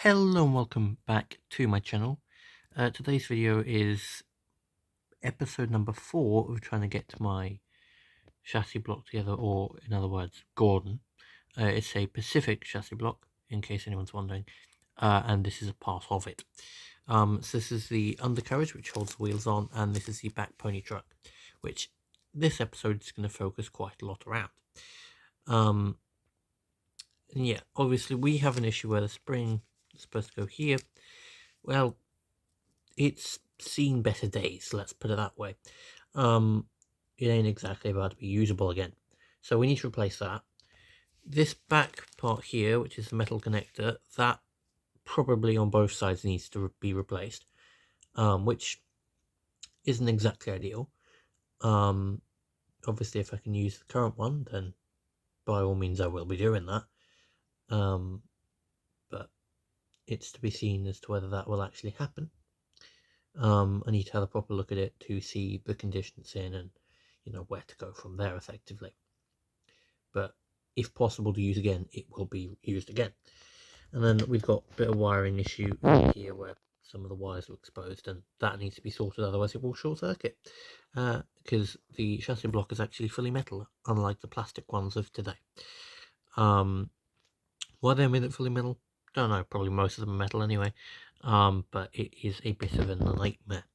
Hello and welcome back to my channel. Today's video is episode number 4 of trying to get my chassis block together, or in other words, Gordon. It's a Pacific chassis block, in case anyone's wondering, and this is a part of it. So this is the undercarriage, which holds the wheels on, and this is the back pony truck, which this episode is going to focus quite a lot around. And yeah, obviously we have an issue where the spring is supposed to go here. Well, it's seen better days, let's put it that way. It ain't exactly about to be usable again, so we need to replace that. This back part here, which is the metal connector, that probably on both sides needs to be replaced, which isn't exactly ideal. Obviously if I can use the current one, then by all means I will be doing that, but it's to be seen as to whether that will actually happen. I need to have a proper look at it to see the condition it's in and, where to go from there effectively. But if possible to use again, it will be used again. And then we've got a bit of wiring issue here where some of the wires are exposed, and that needs to be sorted, otherwise it will short circuit. Because the chassis block is actually fully metal, unlike the plastic ones of today. Why they made it fully metal? Don't know, probably most of them are metal anyway. But it is a bit of a nightmare.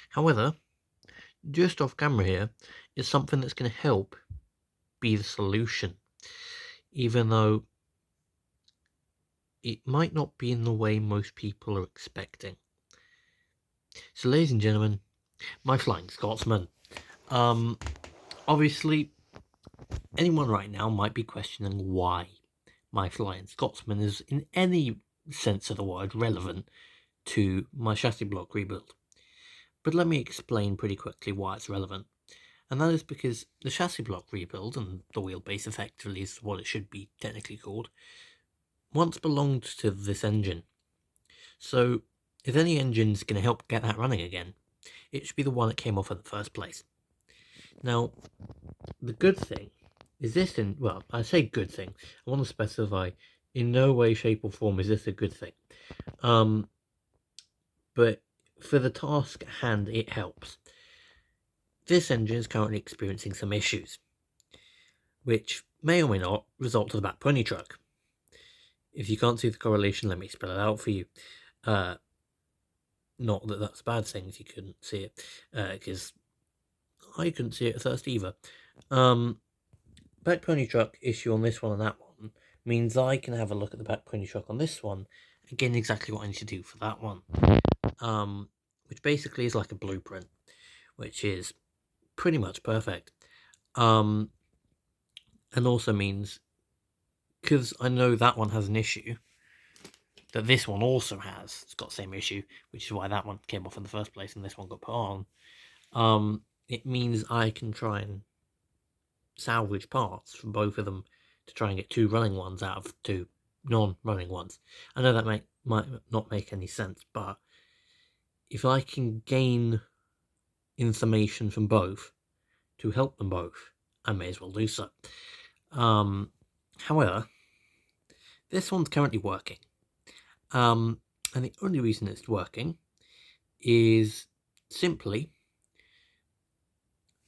However, just off camera here is something that's going to help be the solution, even though it might not be in the way most people are expecting. So ladies and gentlemen, my Flying Scotsman. Obviously anyone right now might be questioning why my Flying Scotsman is in any sense of the word relevant to my chassis block rebuild. But let me explain pretty quickly why it's relevant. And that is because the chassis block rebuild, and the wheelbase effectively is what it should be technically called, once belonged to this engine. So if any engine's going to help get that running again, it should be the one that came off in the first place. Now, the good thing is this, well, I say good thing, I want to specify, in no way, shape or form is this a good thing. But for the task at hand, it helps. This engine is currently experiencing some issues, which may or may not result to the back pony truck. If you can't see the correlation, let me spell it out for you. Not that that's a bad thing if you couldn't see it, because I couldn't see it at first either. Back pony truck issue on this one and that one means I can have a look at the back pony truck on this one, again exactly what I need to do for that one. Which basically is like a blueprint, which is pretty much perfect. And also means, because I know that one has an issue that this one also has, it's got the same issue, which is why that one came off in the first place and this one got put on. It means I can try and salvage parts from both of them to try and get 2 running ones out of 2 non-running ones. I know that might not make any sense, but if I can gain information from both to help them both, I may as well do so. However, this one's currently working. And the only reason it's working is simply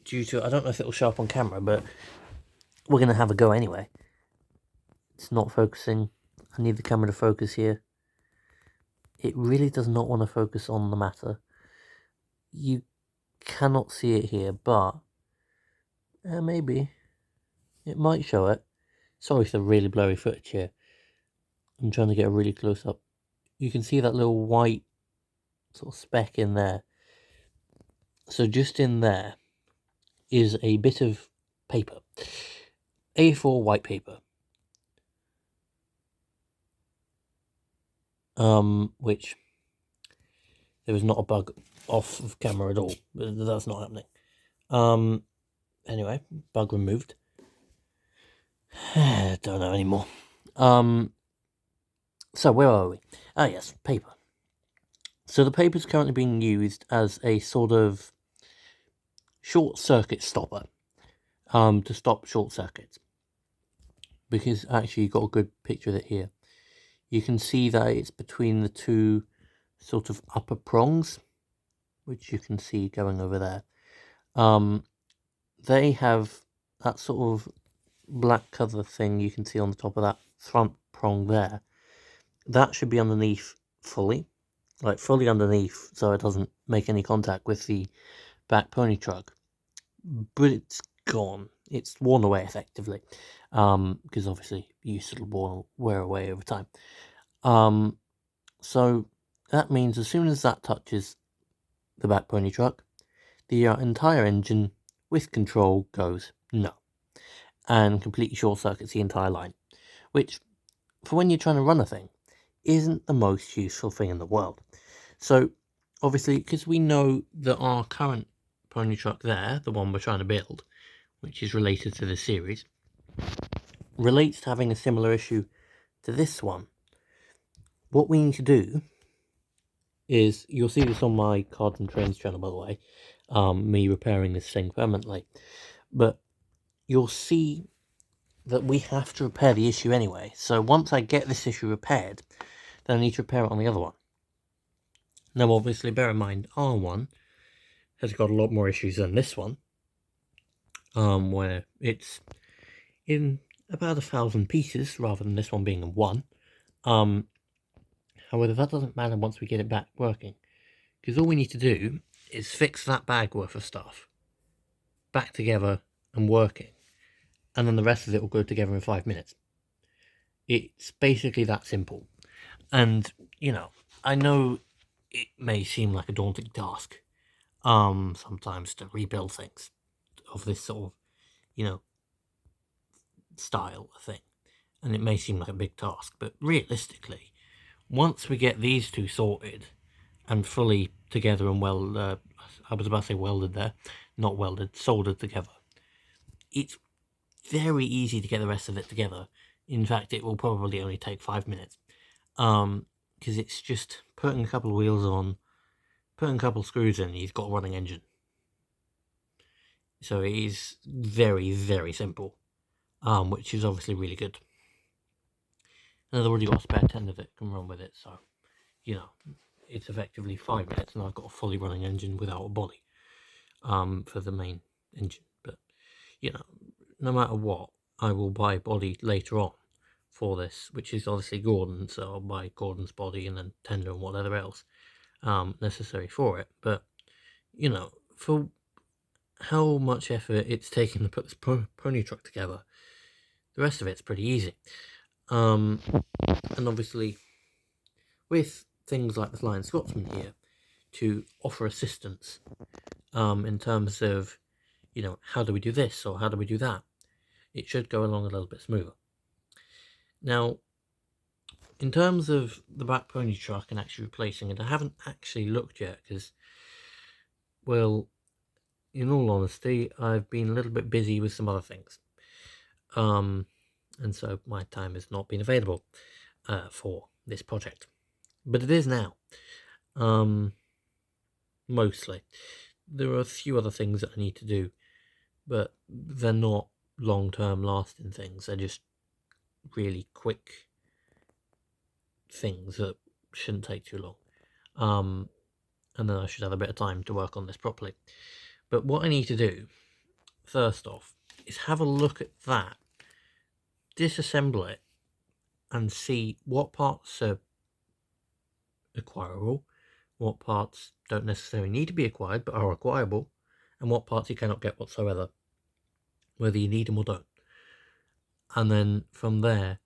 due to, I don't know if it'll show up on camera, but we're going to have a go anyway. It's not focusing. I need the camera to focus here. It really does not want to focus on the matter. You cannot see it here, but maybe it might show it. Sorry for the really blurry footage here. I'm trying to get a really close up. You can see that little white sort of speck in there. So just in there is a bit of paper. A4 white paper. Which there was not a bug off of camera at all. That's not happening. Anyway, bug removed. Don't know anymore. So where are we? Ah, yes, paper. So the paper is currently being used as a sort of short circuit stopper, to stop short circuits. Because actually, you've got a good picture of it here. you can see that it's between the two sort of upper prongs, which you can see going over there. They have that sort of black cover thing you can see on the top of that front prong there. That should be underneath fully, like fully underneath, so it doesn't make any contact with the back pony truck. But it's gone. It's worn away effectively, because obviously use will wear away over time. So that means as soon as that touches the back pony truck, the entire engine with control goes no, and completely short circuits the entire line, which for when you're trying to run a thing isn't the most useful thing in the world. So obviously, because we know that our current pony truck there, the one we're trying to build, which is related to this series, relates to having a similar issue to this one. What we need to do is, you'll see this on my Cards and Trains channel, by the way, me repairing this thing permanently, but you'll see that we have to repair the issue anyway. So once I get this issue repaired, then I need to repair it on the other one. Now obviously bear in mind, R1 has got a lot more issues than this one, where it's in about 1,000 pieces rather than this one being in one. However, that doesn't matter once we get it back working, because all we need to do is fix that bag worth of stuff back together and working, and then the rest of it will go together in 5 minutes. It's basically that simple. And, you know, I know it may seem like a daunting task, sometimes to rebuild things of this sort of, you know, style thing. And it may seem like a big task, but realistically, once we get these two sorted and fully together and I was about to say welded there, not welded, soldered together, it's very easy to get the rest of it together. In fact, it will probably only take 5 minutes, because it's just putting a couple of wheels on, putting a couple of screws in, and you've got a running engine. So it is very, very simple, which is obviously really good. And I've already got a spare 10 that can run with it, so, you know, it's effectively 5 minutes, and I've got a fully running engine without a body, for the main engine. But, you know, no matter what, I will buy a body later on for this, which is obviously Gordon, so I'll buy Gordon's body and then tender and whatever else necessary for it. But, you know, for how much effort it's taken to put this pony truck together, the rest of it's pretty easy. And obviously, with things like the Flying Scotsman here, to offer assistance in terms of, you know, how do we do this or how do we do that, it should go along a little bit smoother. Now, in terms of the back pony truck and actually replacing it, I haven't actually looked yet because, well, in all honesty, I've been a little bit busy with some other things. And so my time has not been available for this project. But it is now. Mostly. There are a few other things that I need to do, but they're not long-term lasting things. They're just really quick things that shouldn't take too long. And then I should have a bit of time to work on this properly. But what I need to do, first off, is have a look at that, disassemble it, and see what parts are acquirable, what parts don't necessarily need to be acquired but are acquirable, and what parts you cannot get whatsoever, whether you need them or don't. And then from there,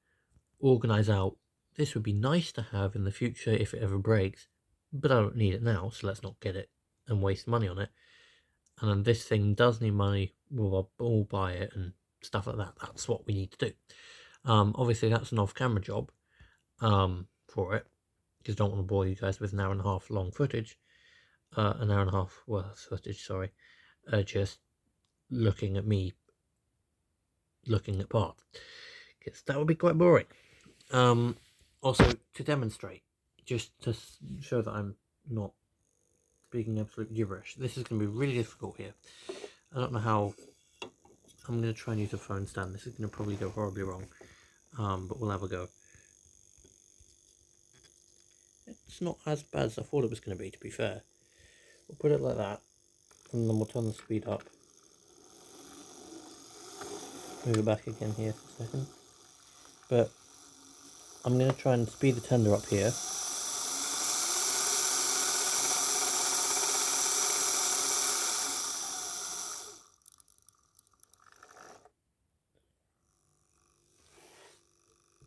organise out, this would be nice to have in the future if it ever breaks, but I don't need it now, so let's not get it and waste money on it. And then this thing does need money, we'll buy it and stuff like that. That's what we need to do. Obviously that's an off-camera job for it, because I don't want to bore you guys with an hour and a half long footage, an hour and a half worth footage, sorry, just looking at me looking at parts, because that would be quite boring. Also, to demonstrate, just to show that I'm not speaking absolute gibberish, this is going to be really difficult here. I don't know how. I'm going to try and use a phone stand. This is going to probably go horribly wrong, but we'll have a go. it's not as bad as I thought it was going to be, to be fair. We'll put it like that, and then we'll turn the speed up. Move it back again here for a second. But I'm going to try and speed the tender up here.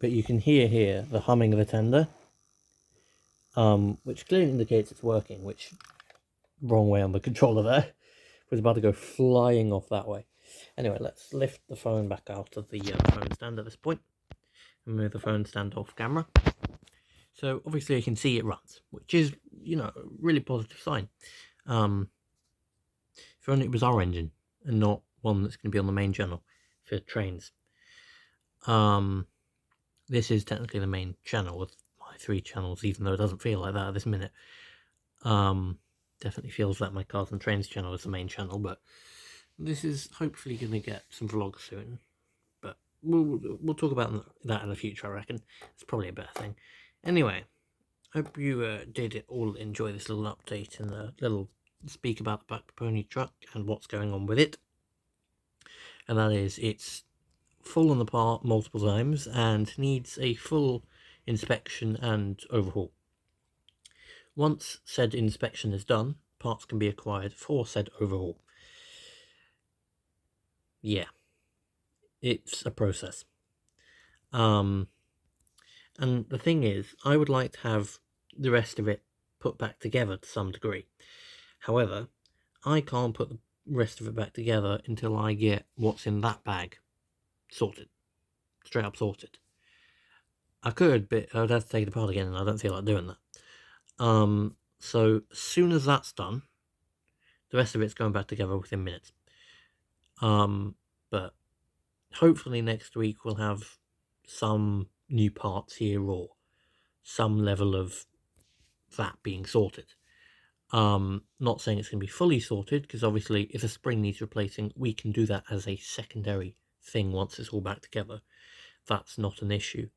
But you can hear here the humming of the tender, which clearly indicates it's working, which, wrong way on the controller there. It was about to go flying off that way. Anyway, let's lift the phone back out of the phone stand at this point, and move the phone stand off camera. So obviously you can see it runs, which is, you know, a really positive sign. If only it was our engine and not one that's going to be on the main channel for trains. This is technically the main channel with my 3 channels, even though it doesn't feel like that at this minute. Definitely feels like my Cars and Trains channel is the main channel, but this is hopefully going to get some vlogs soon. But we'll talk about that in the future, I reckon. It's probably a better thing. Anyway, hope you did all enjoy this little update and a little speak about the Black Pony truck and what's going on with it. And that is, it's fallen apart multiple times and needs a full inspection and overhaul. Once said inspection is done, parts can be acquired for said overhaul. Yeah, it's a process. And the thing is, I would like to have the rest of it put back together to some degree. However, I can't put the rest of it back together until I get what's in that bag sorted. Straight up sorted. I could, but I would have to take it apart again, and I don't feel like doing that. So as soon as that's done, the rest of it's going back together within minutes. But hopefully next week we'll have some new parts here, or some level of that being sorted. Not saying it's going to be fully sorted, because obviously if a spring needs replacing, we can do that as a secondary thing once it's all back together. That's not an issue.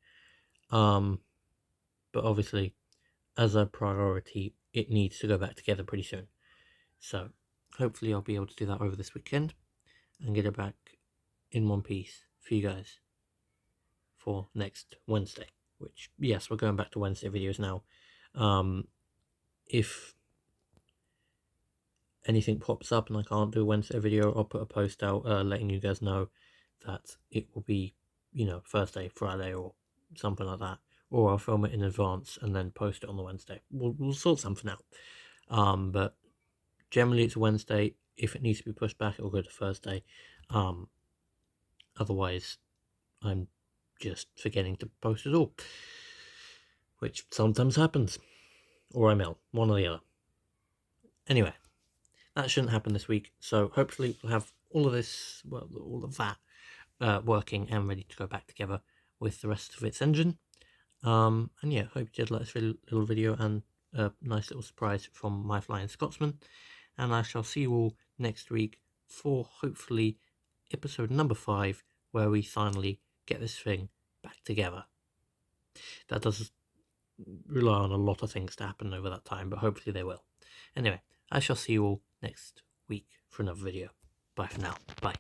But obviously, as a priority, it needs to go back together pretty soon. So hopefully I'll be able to do that over this weekend and get it back in one piece for you guys for next Wednesday. Which, yes, we're going back to Wednesday videos now. If anything pops up and I can't do a Wednesday video, I'll put a post out letting you guys know that it will be, you know, Thursday, Friday, or something like that. Or I'll film it in advance and then post it on the Wednesday. We'll sort something out. But generally it's a Wednesday. If it needs to be pushed back, it'll go to Thursday. Otherwise, I'm just forgetting to post it all, which sometimes happens. Or I'm ill, one or the other. Anyway, that shouldn't happen this week. So hopefully we'll have all of this, well, all of that working and ready to go back together with the rest of its engine. And yeah, hope you did like this little video and a nice little surprise from my Flying Scotsman. And I shall see you all next week for hopefully episode number 5, where we finally get this thing back together. That does rely on a lot of things to happen over that time, but hopefully they will. Anyway, I shall see you all next week for another video. Bye for now. Bye.